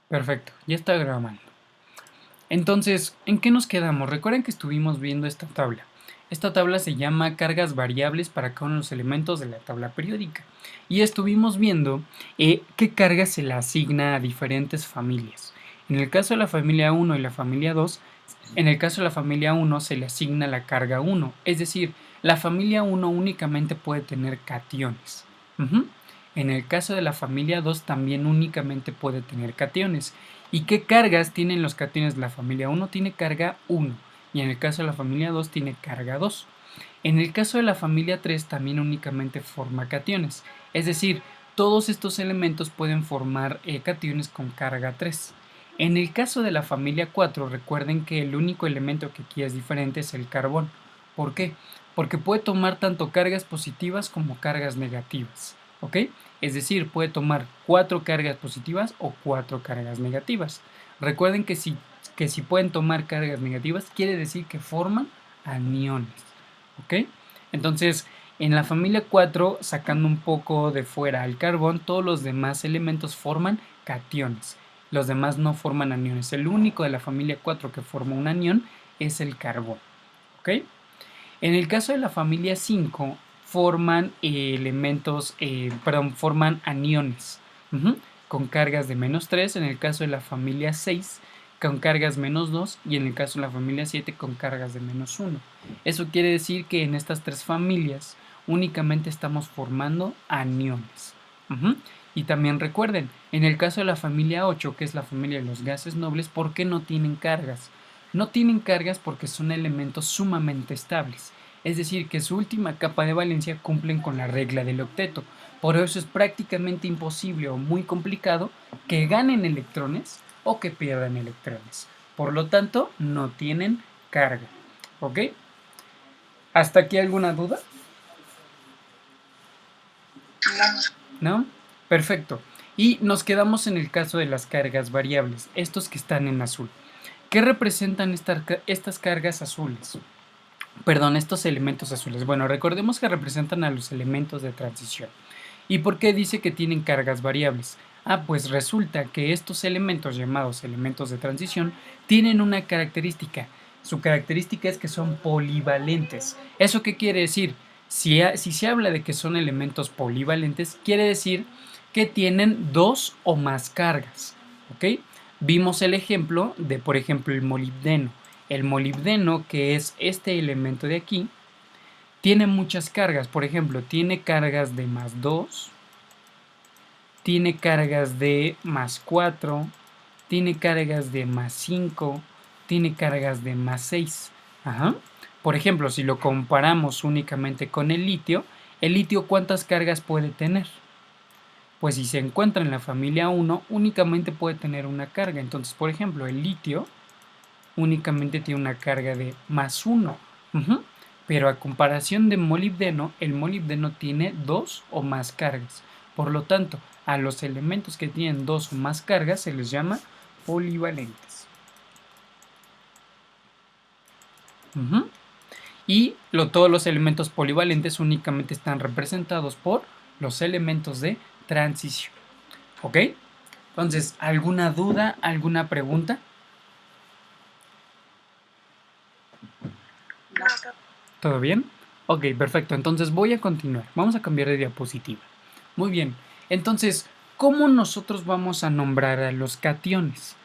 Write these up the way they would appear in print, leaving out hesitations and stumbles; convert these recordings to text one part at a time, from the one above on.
Perfecto, ya está grabando. Entonces, ¿en qué nos quedamos? Recuerden que estuvimos viendo esta tabla. Esta tabla se llama cargas variables para cada uno de los elementos de la tabla periódica. Y estuvimos viendo qué carga se le asigna a diferentes familias. En el caso de la familia 1 y la familia 2, en el caso de la familia 1 se le asigna la carga 1. Es decir, la familia 1 únicamente puede tener cationes. En el caso de la familia 2 también únicamente puede tener cationes. ¿Y qué cargas tienen los cationes de la familia 1? Tiene carga 1 y en el caso de la familia 2 tiene carga 2. En el caso de la familia 3 también únicamente forma cationes, es decir, todos estos elementos pueden formar cationes con carga 3. En el caso de la familia 4, recuerden que el único elemento que aquí es diferente es el carbón. ¿Por qué? Porque puede tomar tanto cargas positivas como cargas negativas, ¿ok? Es decir, puede tomar 4 cargas positivas o 4 cargas negativas. Recuerden que si pueden tomar cargas negativas, quiere decir que forman aniones, ¿ok? Entonces, en la familia 4, sacando un poco de fuera al carbón, todos los demás elementos forman cationes. Los demás no forman aniones. El único de la familia 4 que forma un anión es el carbón, ¿ok? En el caso de la familia 5, forman forman aniones con cargas de -3, en el caso de la familia 6 con cargas -2 y en el caso de la familia 7 con cargas de -1. Eso quiere decir que en estas tres familias únicamente estamos formando aniones. Y también recuerden, en el caso de la familia 8, que es la familia de los gases nobles, ¿por qué no tienen cargas? No tienen cargas porque son elementos sumamente estables, es decir, que su última capa de valencia cumplen con la regla del octeto. Por eso es prácticamente imposible o muy complicado que ganen electrones o que pierdan electrones. Por lo tanto, no tienen carga. ¿Ok? ¿Hasta aquí alguna duda? ¿No? Perfecto. Y nos quedamos en el caso de las cargas variables, estos que están en azul. ¿Qué representan estas cargas azules? Perdón, estos elementos azules. Bueno, recordemos que representan a los elementos de transición. ¿Y por qué dice que tienen cargas variables? Ah, pues resulta que estos elementos llamados elementos de transición tienen una característica. Su característica es que son polivalentes. ¿Eso qué quiere decir? Si se habla de que son elementos polivalentes, quiere decir que tienen dos o más cargas. ¿Ok? Vimos el ejemplo de, por ejemplo, el molibdeno. El molibdeno, que es este elemento de aquí, tiene muchas cargas. Por ejemplo, tiene cargas de +2, tiene cargas de +4, tiene cargas de +5, tiene cargas de +6. Por ejemplo, si lo comparamos únicamente con el litio ¿cuántas cargas puede tener? Pues si se encuentra en la familia 1, únicamente puede tener una carga. Entonces, por ejemplo, el litio únicamente tiene una carga de +1. Pero a comparación de molibdeno, el molibdeno tiene dos o más cargas. Por lo tanto, a los elementos que tienen dos o más cargas se les llama polivalentes. Y todos los elementos polivalentes únicamente están representados por los elementos de transición. ¿Ok? Entonces, ¿alguna duda, alguna pregunta? ¿Todo bien? Ok, perfecto. Entonces voy a continuar. Vamos a cambiar de diapositiva. Muy bien. Entonces, ¿cómo nosotros vamos a nombrar a los cationes?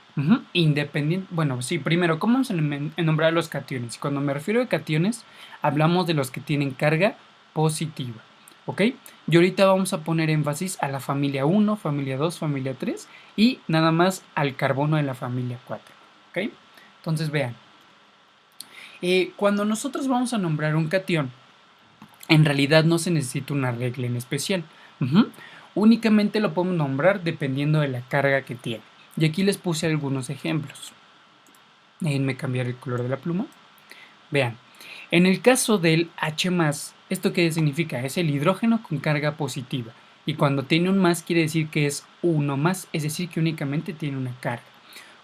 Bueno, sí, primero, ¿cómo vamos a nombrar a los cationes? Cuando me refiero a cationes, hablamos de los que tienen carga positiva. ¿Ok? Y ahorita vamos a poner énfasis a la familia 1, familia 2, familia 3 y nada más al carbono de la familia 4. ¿Ok? Entonces vean. Cuando nosotros vamos a nombrar un catión, en realidad no se necesita una regla en especial. Únicamente lo podemos nombrar dependiendo de la carga que tiene. Y aquí les puse algunos ejemplos. Déjenme cambiar el color de la pluma. Vean, en el caso del H+, ¿esto qué significa? Es el hidrógeno con carga positiva. Y cuando tiene un más quiere decir que es uno más, es decir, que únicamente tiene una carga.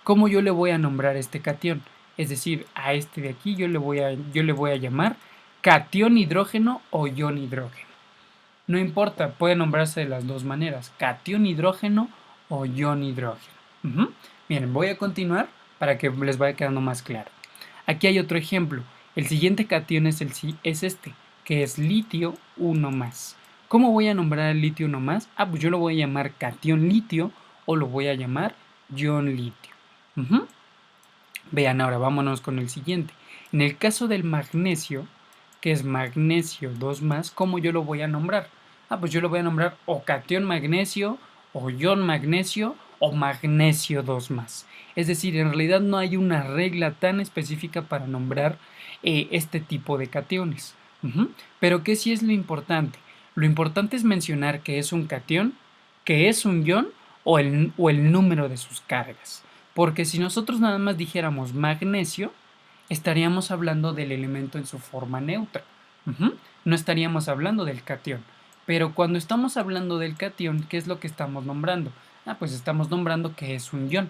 ¿Cómo yo le voy a nombrar a este catión? Es decir, a este de aquí yo le voy a llamar catión hidrógeno o ion hidrógeno. No importa, puede nombrarse de las dos maneras, catión hidrógeno o ion hidrógeno. Ujú. Miren, voy a continuar para que les vaya quedando más claro. Aquí hay otro ejemplo. El siguiente cation es este, que es litio 1 más. ¿Cómo voy a nombrar el litio 1 más? Pues yo lo voy a llamar cation litio o lo voy a llamar ion litio. Ujú. Vean, ahora vámonos con el siguiente. En el caso del magnesio, que es magnesio 2 más, ¿cómo yo lo voy a nombrar? Pues yo lo voy a nombrar o cation magnesio, o ion magnesio, o magnesio 2 más. Es decir, en realidad no hay una regla tan específica para nombrar este tipo de cationes. Ujú. Pero ¿qué sí es lo importante? Lo importante es mencionar que es un cation, que es un ion o el número de sus cargas. Porque si nosotros nada más dijéramos magnesio, estaríamos hablando del elemento en su forma neutra. Ujú. No estaríamos hablando del catión. Pero cuando estamos hablando del catión, ¿qué es lo que estamos nombrando? Pues estamos nombrando que es un ion.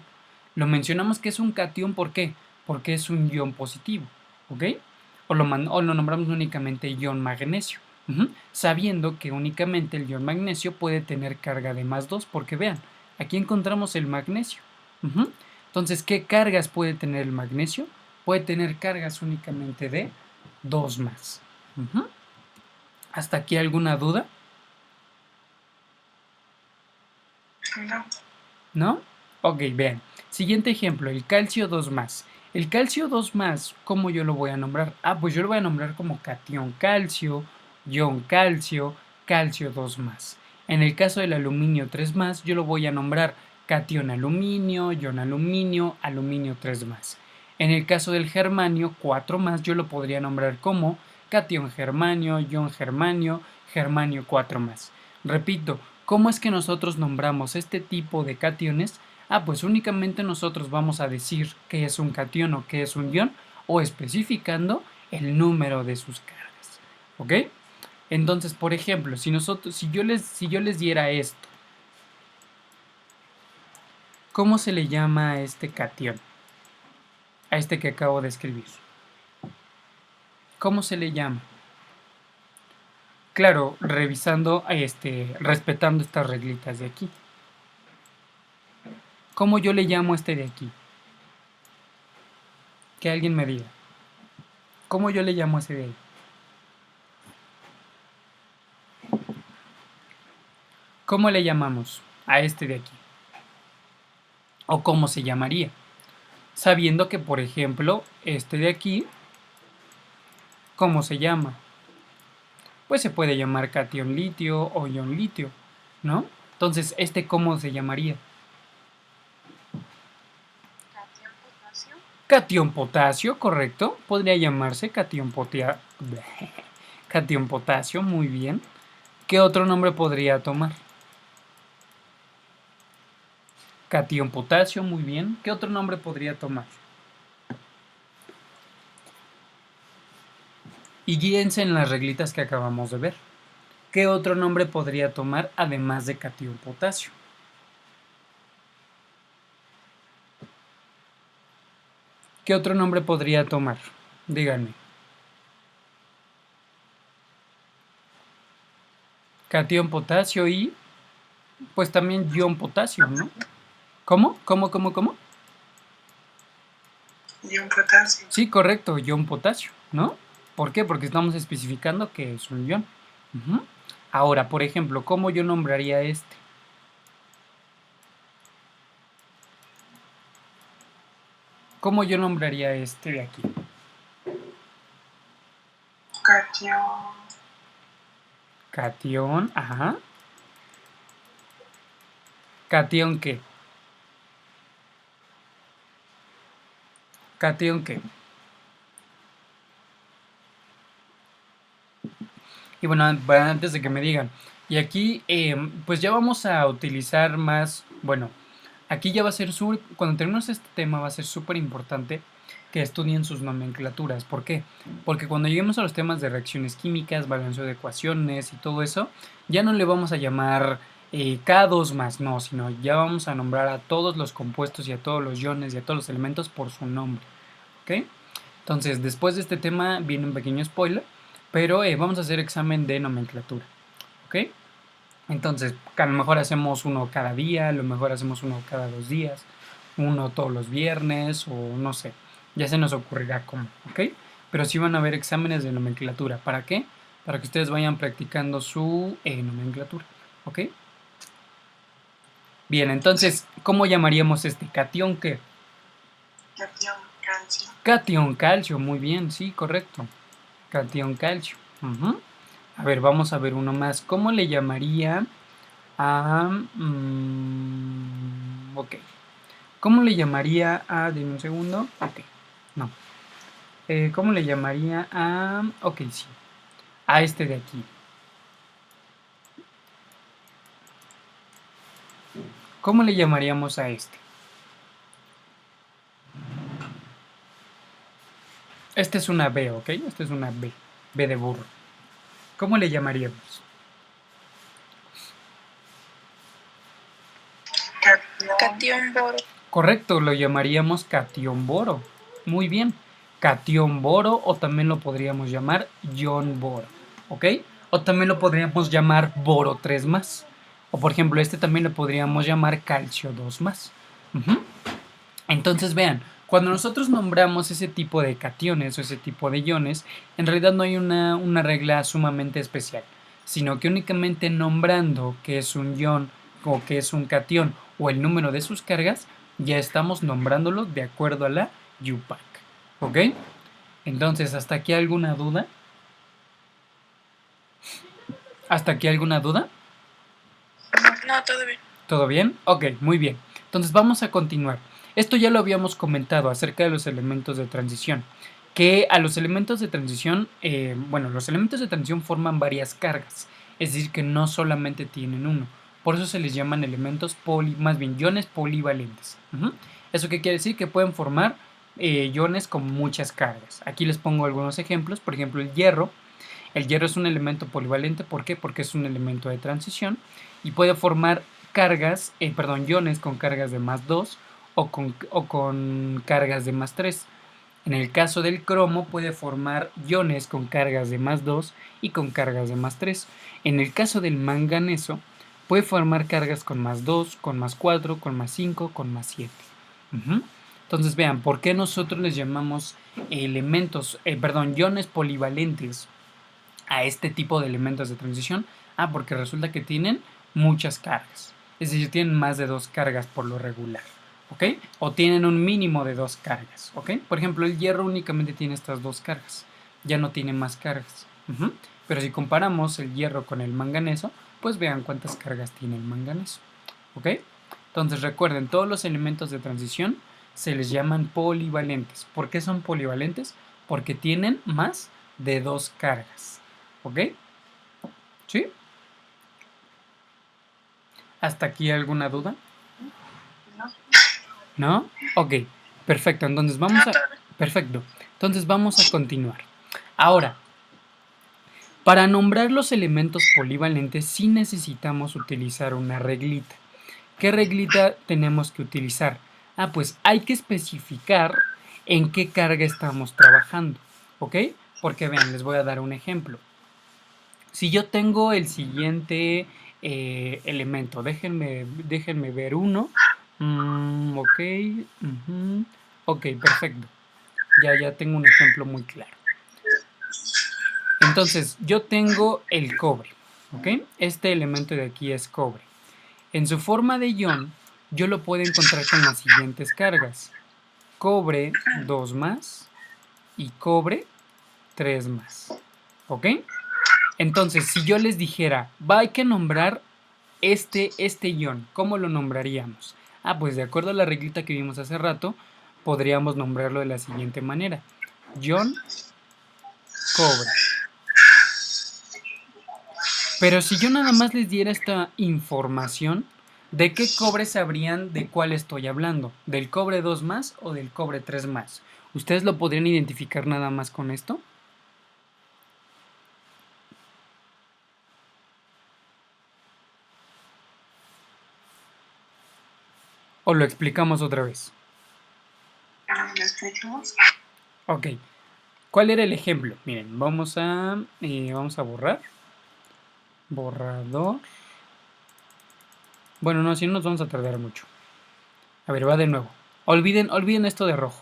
Lo mencionamos que es un catión, ¿por qué? Porque es un ion positivo, ¿ok? O lo nombramos únicamente ion magnesio. Ujú. Sabiendo que únicamente el ion magnesio puede tener carga de +2, porque vean, aquí encontramos el magnesio. Ujú. Entonces, ¿qué cargas puede tener el magnesio? Puede tener cargas únicamente de 2 más. Ujú. ¿Hasta aquí alguna duda? No. ¿No? Ok, vean. Siguiente ejemplo, el calcio 2 más. El calcio 2 más, ¿cómo yo lo voy a nombrar? Pues yo lo voy a nombrar como catión calcio, ion calcio, calcio 2 más. En el caso del aluminio 3 más, yo lo voy a nombrar catión aluminio, ion aluminio, aluminio 3 más. En el caso del germanio 4 más, yo lo podría nombrar como catión germanio, ion germanio, germanio 4 más. Repito, ¿cómo es que nosotros nombramos este tipo de cationes? Pues únicamente nosotros vamos a decir qué es un catión o qué es un ion, o especificando el número de sus cargas. ¿Ok? Entonces, por ejemplo, si yo les diera esto, ¿cómo se le llama a este catión? A este que acabo de escribir. ¿Cómo se le llama? Claro, respetando estas reglitas de aquí. ¿Cómo yo le llamo a este de aquí? Que alguien me diga. ¿Cómo yo le llamo a ese de ahí? ¿Cómo le llamamos a este de aquí? ¿O cómo se llamaría? Sabiendo que, por ejemplo, este de aquí, ¿cómo se llama? Pues se puede llamar catión litio o ion litio, ¿no? Entonces, ¿este cómo se llamaría? Catión potasio. Catión potasio, correcto. Podría llamarse catión potasio, muy bien. ¿Qué otro nombre podría tomar? Catión potasio, muy bien. ¿Qué otro nombre podría tomar? Y guíense en las reglitas que acabamos de ver. ¿Qué otro nombre podría tomar además de catión potasio? ¿Qué otro nombre podría tomar? Díganme. Catión potasio y pues también ion potasio, ¿no? ¿Cómo? ¿Cómo, cómo, cómo? Ion potasio. Sí, correcto, ion potasio, ¿no? ¿Por qué? Porque estamos especificando que es un ion. Ujú. Ahora, por ejemplo, ¿cómo yo nombraría este? ¿Cómo yo nombraría este de aquí? Catión. Catión, ajá. ¿Catión qué? ¿Catión qué? Y bueno, antes de que me digan, y aquí pues ya vamos a utilizar más, bueno, aquí ya va a ser, cuando terminemos este tema va a ser súper importante que estudien sus nomenclaturas. ¿Por qué? Porque cuando lleguemos a los temas de reacciones químicas, balanceo de ecuaciones y todo eso, ya no le vamos a llamar K2 más, no, sino ya vamos a nombrar a todos los compuestos y a todos los iones y a todos los elementos por su nombre. ¿Ok? Entonces, después de este tema viene un pequeño spoiler, pero vamos a hacer examen de nomenclatura. ¿Ok? Entonces, a lo mejor hacemos uno cada día, a lo mejor hacemos uno cada 2 días. uno todos los viernes o no sé, ya se nos ocurrirá cómo, ¿ok? Pero sí van a haber exámenes de nomenclatura. ¿Para qué? Para que ustedes vayan practicando su nomenclatura, ¿ok? Bien, entonces, ¿cómo llamaríamos este? ¿Catión qué? Catión calcio. Catión calcio, muy bien, sí, correcto. Catión calcio. Ujú. A ver, vamos a ver uno más. ¿Cómo le llamaría a... ok. ¿Cómo le llamaría a... Dime un segundo. Ok. No. ¿Cómo le llamaría a... Ok, sí. A este de aquí. ¿Cómo le llamaríamos a este? Este es una B, ¿ok? Este es una B. B de burro. ¿Cómo le llamaríamos? Catión boro. Correcto, lo llamaríamos catión boro. Muy bien. Catión boro o también lo podríamos llamar ion boro. ¿Ok? O también lo podríamos llamar boro 3 más. O por ejemplo, este también lo podríamos llamar calcio 2 más. Ujú. Entonces vean, cuando nosotros nombramos ese tipo de cationes o ese tipo de iones, en realidad no hay una regla sumamente especial, sino que únicamente nombrando que es un ion o que es un catión o el número de sus cargas, ya estamos nombrándolo de acuerdo a la UPAC. ¿Ok? Entonces, ¿hasta aquí alguna duda? ¿Hasta aquí alguna duda? No, todo bien. ¿Todo bien? Ok, muy bien. Entonces vamos a continuar. Esto ya lo habíamos comentado acerca de los elementos de transición. Que a los elementos de transición, bueno, los elementos de transición forman varias cargas. Es decir, que no solamente tienen uno. Por eso se les llaman elementos más bien iones polivalentes. ¿Eso qué quiere decir? Que pueden formar iones con muchas cargas. Aquí les pongo algunos ejemplos. Por ejemplo, el hierro. El hierro es un elemento polivalente. ¿Por qué? Porque es un elemento de transición y puede formar cargas, iones con cargas de más 2 o con cargas de más 3. En el caso del cromo puede formar iones con cargas de más 2 y con cargas de más 3. En el caso del manganeso puede formar cargas con más 2, con más 4, con más 5, con más 7. Entonces vean, ¿por qué nosotros les llamamos iones polivalentes a este tipo de elementos de transición? Ah, porque resulta que tienen muchas cargas. Es decir, tienen más de 2 cargas por lo regular. ¿Ok? O tienen un mínimo de 2 cargas. ¿Ok? Por ejemplo, el hierro únicamente tiene estas 2 cargas. Ya no tiene más cargas. Pero si comparamos el hierro con el manganeso, pues vean cuántas cargas tiene el manganeso. ¿Ok? Entonces recuerden, todos los elementos de transición se les llaman polivalentes. ¿Por qué son polivalentes? Porque tienen más de 2 cargas. ¿Ok? ¿Sí? ¿Hasta aquí alguna duda? No. ¿No? Ok, perfecto. Entonces vamos a... Perfecto. Entonces vamos a continuar. Ahora, para nombrar los elementos polivalentes sí necesitamos utilizar una reglita. ¿Qué reglita tenemos que utilizar? Ah, pues hay que especificar en qué carga estamos trabajando. ¿Ok? Porque vean, les voy a dar un ejemplo. Si yo tengo el siguiente elemento, déjenme ver uno. Ok, ok, perfecto. Ya tengo un ejemplo muy claro. Entonces, yo tengo el cobre, ¿ok? Este elemento de aquí es cobre. En su forma de ion, yo lo puedo encontrar con las siguientes cargas. Cobre 2 más y cobre 3 más, ¿ok? Entonces, si yo les dijera, hay que nombrar este ion, ¿cómo lo nombraríamos? Ah, pues de acuerdo a la reglita que vimos hace rato, podríamos nombrarlo de la siguiente manera. Ion cobre. Pero si yo nada más les diera esta información, ¿de qué cobre sabrían de cuál estoy hablando? ¿Del cobre 2 más o del cobre 3 más? ¿Ustedes lo podrían identificar nada más con esto? ¿O lo explicamos otra vez? ¿Lo explicamos? Ok. ¿Cuál era el ejemplo? Miren, vamos a borrar. Borrador. Bueno, no, si no nos vamos a tardar mucho. A ver, va de nuevo. Olviden esto de rojo.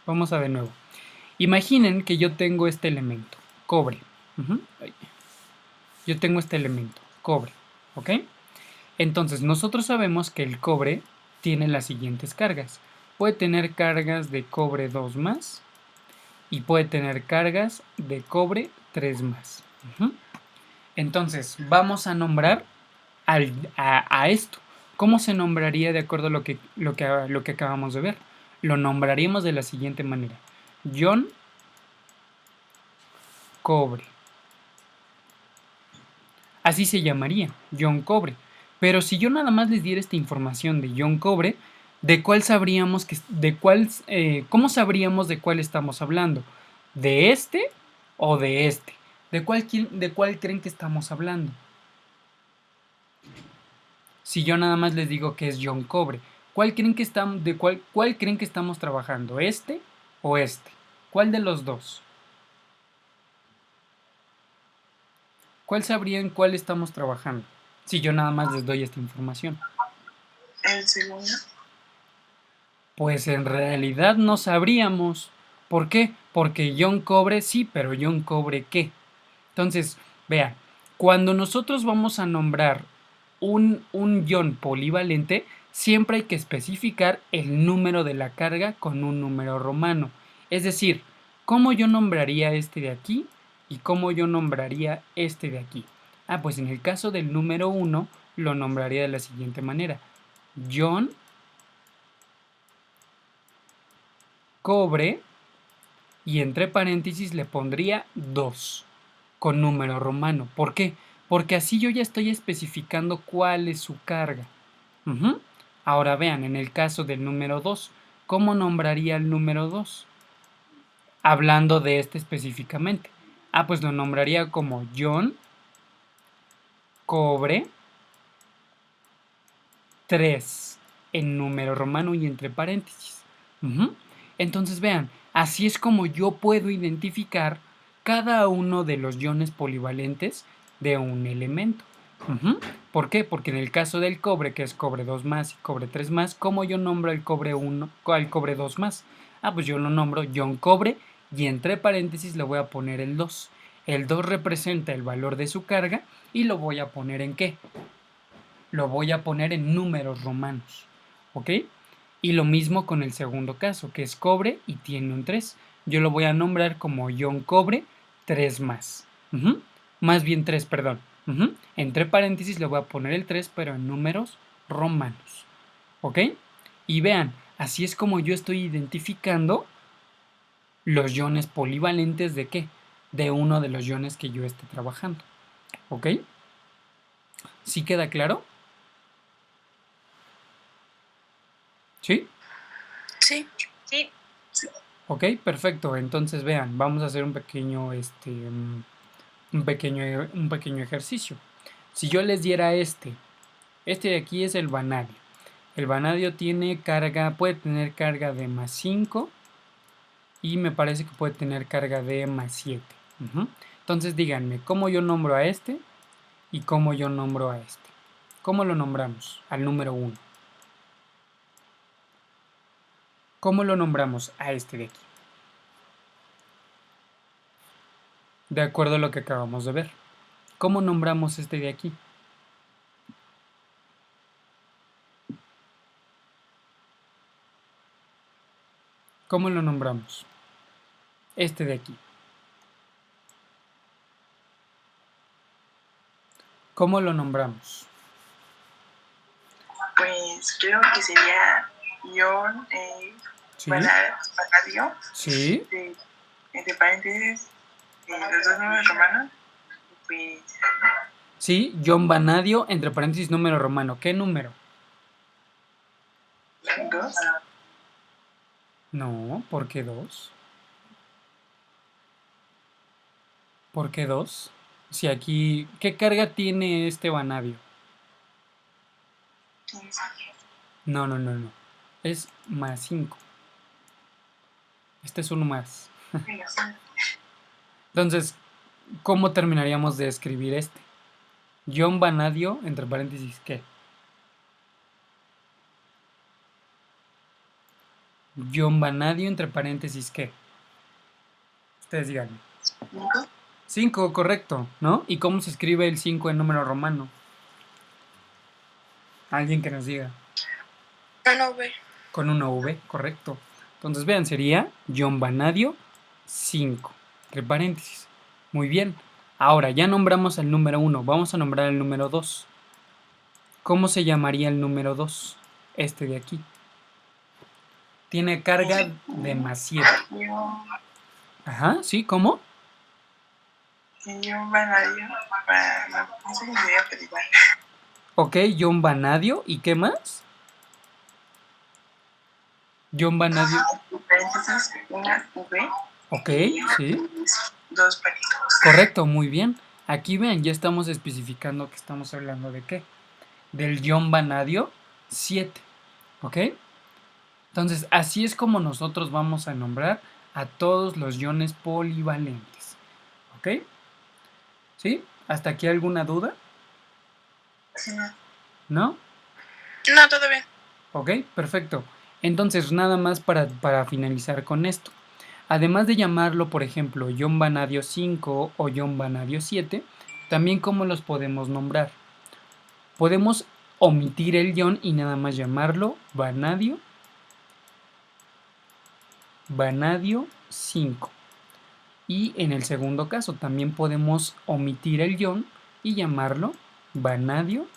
Vamos a de nuevo. Imaginen que yo tengo este elemento, cobre. Yo tengo este elemento, cobre. ¿Ok? Entonces, nosotros sabemos que el cobre tiene las siguientes cargas. Puede tener cargas de cobre 2 más y puede tener cargas de cobre 3 más. Entonces, vamos a nombrar a esto. ¿Cómo se nombraría de acuerdo a lo que acabamos de ver? Lo nombraríamos de la siguiente manera. Ion cobre. Así se llamaría, ion cobre. Pero si yo nada más les diera esta información de ion cobre, ¿de cuál sabríamos cómo sabríamos de cuál estamos hablando? ¿De este o de este? ¿De cuál creen que estamos hablando? Si yo nada más les digo que es ion cobre, ¿cuál creen que estamos trabajando? ¿Este o este? ¿Cuál de los dos? ¿Cuál sabrían cuál estamos trabajando? Si yo nada más les doy esta información. El segundo. Pues en realidad no sabríamos. ¿Por qué? Porque ion cobre sí, pero ion cobre ¿qué? Entonces, vean, cuando nosotros vamos a nombrar un ion polivalente, siempre hay que especificar el número de la carga con un número romano. Es decir, ¿cómo yo nombraría este de aquí y cómo yo nombraría este de aquí? Ah, pues en el caso del número 1 lo nombraría de la siguiente manera. Ion cobre y entre paréntesis le pondría 2 con número romano. ¿Por qué? Porque así yo ya estoy especificando cuál es su carga. Ahora vean, en el caso del número 2, ¿cómo nombraría el número 2? Hablando de este específicamente. Ah, pues lo nombraría como ion cobre 3 en número romano y entre paréntesis. Entonces vean, así es como yo puedo identificar cada uno de los iones polivalentes de un elemento. ¿Por qué? Porque en el caso del cobre, que es cobre 2 más y cobre 3 más, ¿cómo yo nombro el cobre 1, al cobre 2 más? Ah, pues yo lo nombro ion cobre y entre paréntesis le voy a poner el 2. El 2 representa el valor de su carga y lo voy a poner ¿en qué? Lo voy a poner en números romanos. ¿Ok? Y lo mismo con el segundo caso, que es cobre y tiene un 3. Yo lo voy a nombrar como ion cobre 3 más. Más bien 3, perdón. Entre paréntesis le voy a poner el 3, pero en números romanos. ¿Ok? Y vean, así es como yo estoy identificando los iones polivalentes de qué? De uno de los iones que yo esté trabajando. ¿Ok? ¿Sí queda claro? ¿Sí? Sí. Sí. Ok, perfecto. Entonces vean, vamos a hacer un pequeño ejercicio. Si yo les diera este de aquí es el vanadio. El vanadio tiene carga, puede tener carga de más 5 y me parece que puede tener carga de más 7. Entonces díganme, ¿cómo yo nombro a este y cómo yo nombro a este? ¿Cómo lo nombramos al número 1? ¿Cómo lo nombramos a este de aquí? De acuerdo a lo que acabamos de ver. ¿Cómo nombramos este de aquí? ¿Cómo lo nombramos? Este de aquí. ¿Cómo lo nombramos? Pues creo que sería ion ¿Sí? vanadio. ¿Sí? Entre paréntesis, los dos números romanos. Pues. Sí, ion vanadio, entre paréntesis número romano. ¿Qué número? 2. No, ¿por qué 2? ¿Por qué 2? Si aquí, ¿qué carga tiene este vanadio? No, no, no, no. Es más 5. Este es uno más. Entonces, ¿cómo terminaríamos de escribir este? Ion vanadio, entre paréntesis, ¿qué? Ion vanadio, entre paréntesis, ¿qué? Ustedes díganme. 5. 5, correcto, ¿no? ¿Y cómo se escribe el 5 en número romano? Alguien que nos diga. Una V. Con una V, correcto. Entonces, vean, sería Ion vanadio 5, entre paréntesis. Muy bien. Ahora, ya nombramos el número 1, vamos a nombrar el número 2. ¿Cómo se llamaría el número 2? Este de aquí. Tiene carga de más 7. Ajá, ¿sí? ¿Cómo? Ion vanadio. No sé si me voy a pedir. Ok, Ion vanadio. ¿Y qué más? Ion vanadio. Paréntesis, una V. Ok, sí. 2 palitos. Correcto, muy bien. Aquí ven, ya estamos especificando que estamos hablando de qué. Del ion vanadio 7. ¿Ok? Entonces, así es como nosotros vamos a nombrar a todos los iones polivalentes. ¿Ok? ¿Sí? ¿Hasta aquí alguna duda? ¿No? No, todo bien. Ok, perfecto. Entonces, nada más para finalizar con esto. Además de llamarlo, por ejemplo, ion vanadio 5 o ion vanadio 7, también cómo los podemos nombrar. Podemos omitir el ion y nada más llamarlo vanadio 5. Y en el segundo caso también podemos omitir el ion y llamarlo vanadio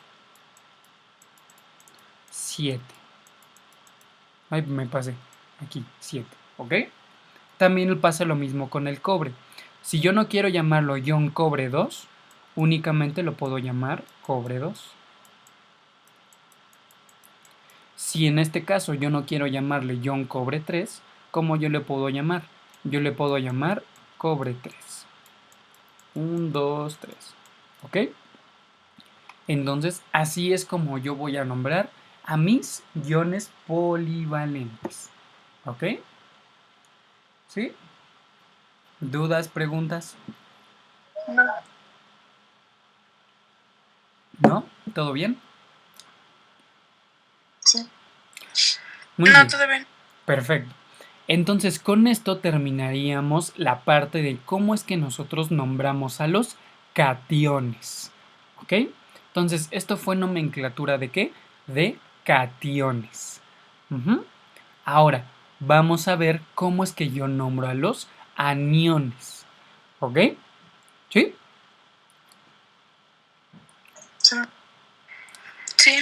7. Ay, me pasé. Aquí, 7. ¿Ok? También pasa lo mismo con el cobre. Si yo no quiero llamarlo ion cobre 2, únicamente lo puedo llamar cobre 2. Si en este caso yo no quiero llamarle ion cobre 3, ¿cómo yo le puedo llamar? Yo le puedo llamar cobre 3. 1, 2, 3. ¿Ok? Entonces, así es como yo voy a nombrar a mis iones polivalentes. ¿Ok? ¿Sí? ¿Dudas, preguntas? No. ¿No? ¿Todo bien? Sí. Muy No, bien. todo bien. Perfecto. Entonces, con esto terminaríamos la parte de cómo es que nosotros nombramos a los cationes. ¿Ok? Entonces, esto fue nomenclatura de qué? De cationes. Ahora, vamos a ver cómo es que yo nombro a los aniones. ¿Ok? ¿Sí? Sí. Sí.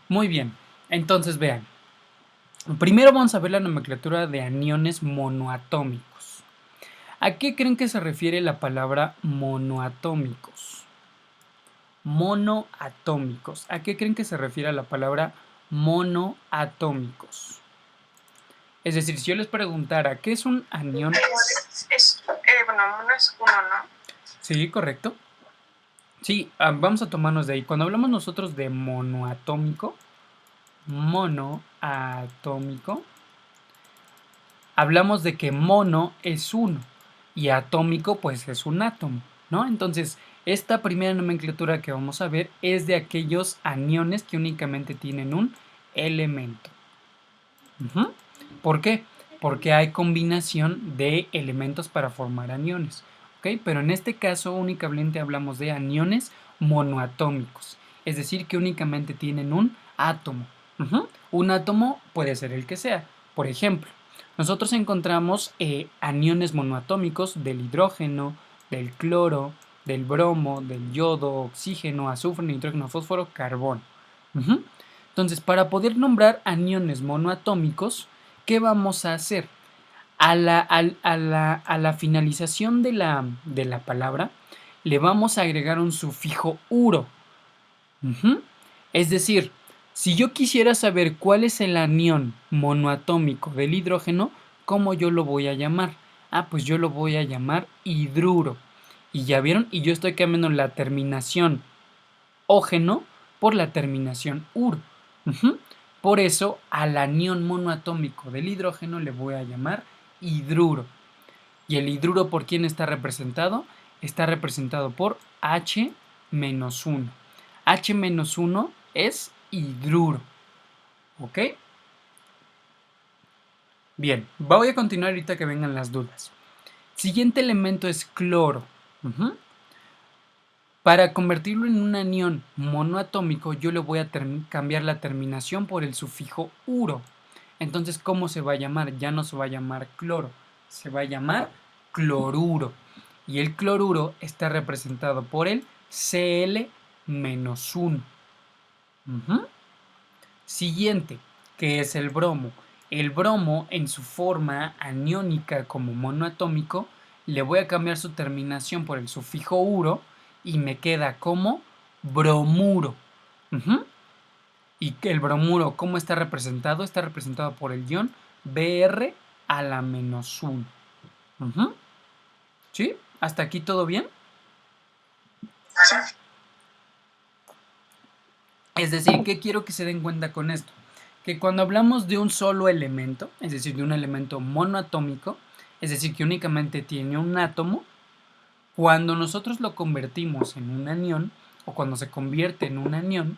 Muy bien. Entonces, vean. Primero vamos a ver la nomenclatura de aniones monoatómicos. ¿A qué creen que se refiere la palabra monoatómicos? Monoatómicos. ¿A qué creen que se refiere la palabra monoatómicos? Es decir, si yo les preguntara, ¿qué es un anión? Bueno, uno es uno, ¿no? Sí, correcto. Sí, vamos a tomarnos de ahí. Cuando hablamos nosotros de monoatómico, hablamos de que mono es uno y atómico pues es un átomo, ¿no? Entonces, esta primera nomenclatura que vamos a ver es de aquellos aniones que únicamente tienen un elemento. ¿Por qué? Porque hay combinación de elementos para formar aniones, ¿ok? Pero en este caso únicamente hablamos de aniones monoatómicos, es decir, que únicamente tienen un átomo. Un átomo puede ser el que sea. Por ejemplo, nosotros encontramos aniones monoatómicos del hidrógeno, del cloro, del bromo, del yodo, oxígeno, azufre, nitrógeno, fósforo, carbón. Entonces, para poder nombrar aniones monoatómicos, ¿qué vamos a hacer? A la finalización de la palabra, le vamos a agregar un sufijo uro. Es decir, si yo quisiera saber cuál es el anión monoatómico del hidrógeno, ¿cómo yo lo voy a llamar? Pues yo lo voy a llamar hidruro. Y ya vieron, y yo estoy cambiando la terminación ógeno por la terminación uro. Por eso al anión monoatómico del hidrógeno le voy a llamar hidruro. ¿Y el hidruro por quién está representado? Está representado por H-1. H-1 es hidruro. ¿Ok? Bien, voy a continuar ahorita que vengan las dudas. Siguiente elemento es cloro. Para convertirlo en un anión monoatómico, yo le voy a cambiar la terminación por el sufijo uro. Entonces, ¿cómo se va a llamar? Ya no se va a llamar cloro, se va a llamar cloruro. Y el cloruro está representado por el Cl-1. Siguiente, que es el bromo. El bromo, en su forma aniónica como monoatómico, le voy a cambiar su terminación por el sufijo uro y me queda como bromuro. Y el bromuro, ¿cómo está representado? Está representado por el ion Br a la -1. ¿Sí? ¿Hasta aquí todo bien? Sí. Es decir, ¿qué quiero que se den cuenta con esto? Que cuando hablamos de un solo elemento, es decir, de un elemento monoatómico, es decir, que únicamente tiene un átomo, cuando nosotros lo convertimos en un anión, o cuando se convierte en un anión,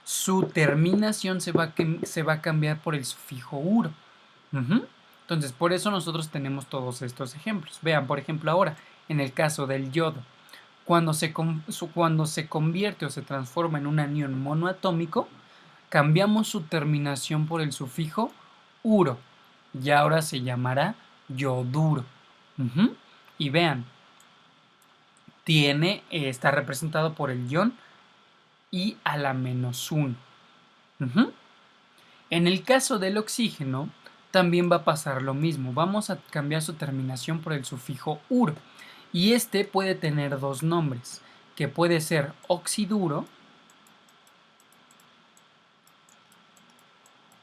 su terminación se va a cambiar por el sufijo uro. Entonces, por eso nosotros tenemos todos estos ejemplos. Vean, por ejemplo, ahora, en el caso del yodo, cuando se convierte o se transforma en un anión monoatómico, cambiamos su terminación por el sufijo uro y ahora se llamará yoduro. Y vean, está representado por el ion I a la -1. En el caso del oxígeno, también va a pasar lo mismo. Vamos a cambiar su terminación por el sufijo uro. Y este puede tener dos nombres, que puede ser oxiduro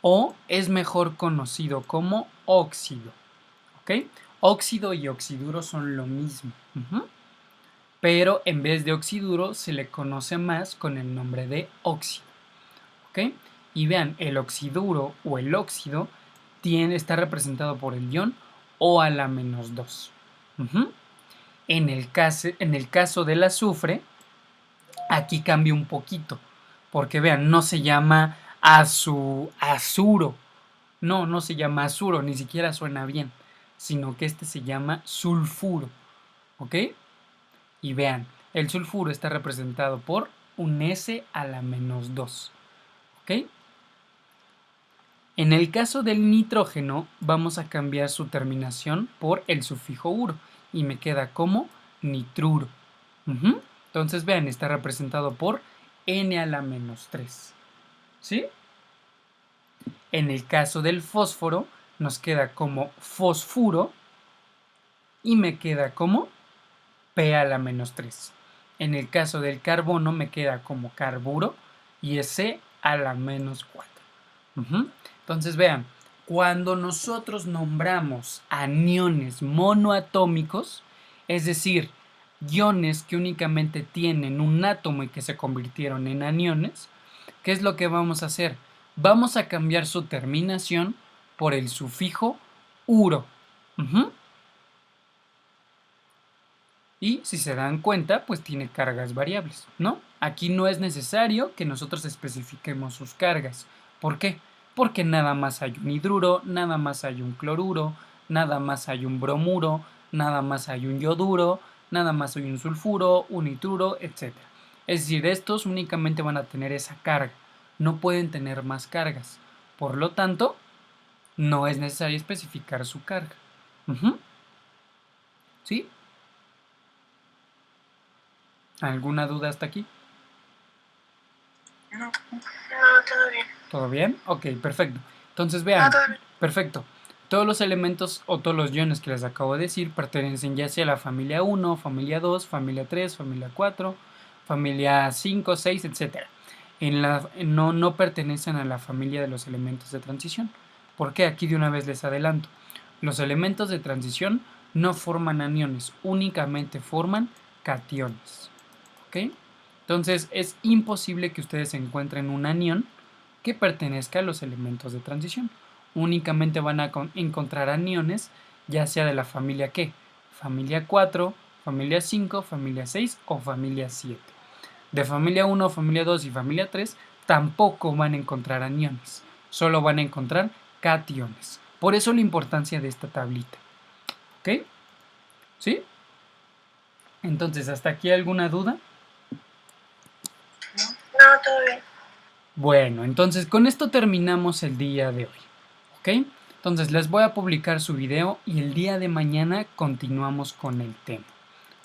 o es mejor conocido como óxido. ¿Ok? Óxido y oxiduro son lo mismo. Pero en vez de oxiduro se le conoce más con el nombre de óxido. ¿Ok? Y vean, el oxiduro o el óxido está representado por el ion O a la -2. En el caso del azufre, aquí cambia un poquito, porque vean, no se llama azuro, no se llama azuro, ni siquiera suena bien, sino que este se llama sulfuro, ¿ok? Y vean, el sulfuro está representado por un S a la -2, ¿ok? En el caso del nitrógeno, vamos a cambiar su terminación por el sufijo uro y me queda como nitruro. Entonces, vean, está representado por N a la -3. ¿Sí? En el caso del fósforo, nos queda como fosfuro y me queda como P a la -3. En el caso del carbono, me queda como carburo y es C a la -4. Entonces, vean, cuando nosotros nombramos aniones monoatómicos, es decir, iones que únicamente tienen un átomo y que se convirtieron en aniones, ¿qué es lo que vamos a hacer? Vamos a cambiar su terminación por el sufijo uro. Y si se dan cuenta, pues tiene cargas variables, ¿no? Aquí no es necesario que nosotros especifiquemos sus cargas. ¿Por qué? Porque nada más hay un hidruro, nada más hay un cloruro, nada más hay un bromuro, nada más hay un yoduro, nada más hay un sulfuro, un nitruro, etc. Es decir, estos únicamente van a tener esa carga, no pueden tener más cargas. Por lo tanto, no es necesario especificar su carga. ¿Sí? ¿Alguna duda hasta aquí? No, todo bien. ¿Todo bien? Ok, perfecto. Entonces vean, perfecto. Todos los elementos o todos los iones que les acabo de decir pertenecen ya sea a la familia 1, familia 2, familia 3, familia 4, familia 5, 6, etc. No pertenecen a la familia de los elementos de transición. ¿Por qué? Aquí de una vez les adelanto. Los elementos de transición no forman aniones, únicamente forman cationes. ¿Ok? Entonces es imposible que ustedes encuentren un anión que pertenezca a los elementos de transición. Únicamente van a encontrar aniones, ya sea de la familia ¿qué? Familia 4, familia 5, familia 6 o familia 7. De familia 1, familia 2 y familia 3 tampoco van a encontrar aniones, solo van a encontrar cationes. Por eso la importancia de esta tablita. ¿Ok? ¿Sí? Entonces, ¿hasta aquí alguna duda? No, todo bien. Bueno, entonces con esto terminamos el día de hoy. ¿Ok? Entonces les voy a publicar su video y el día de mañana continuamos con el tema.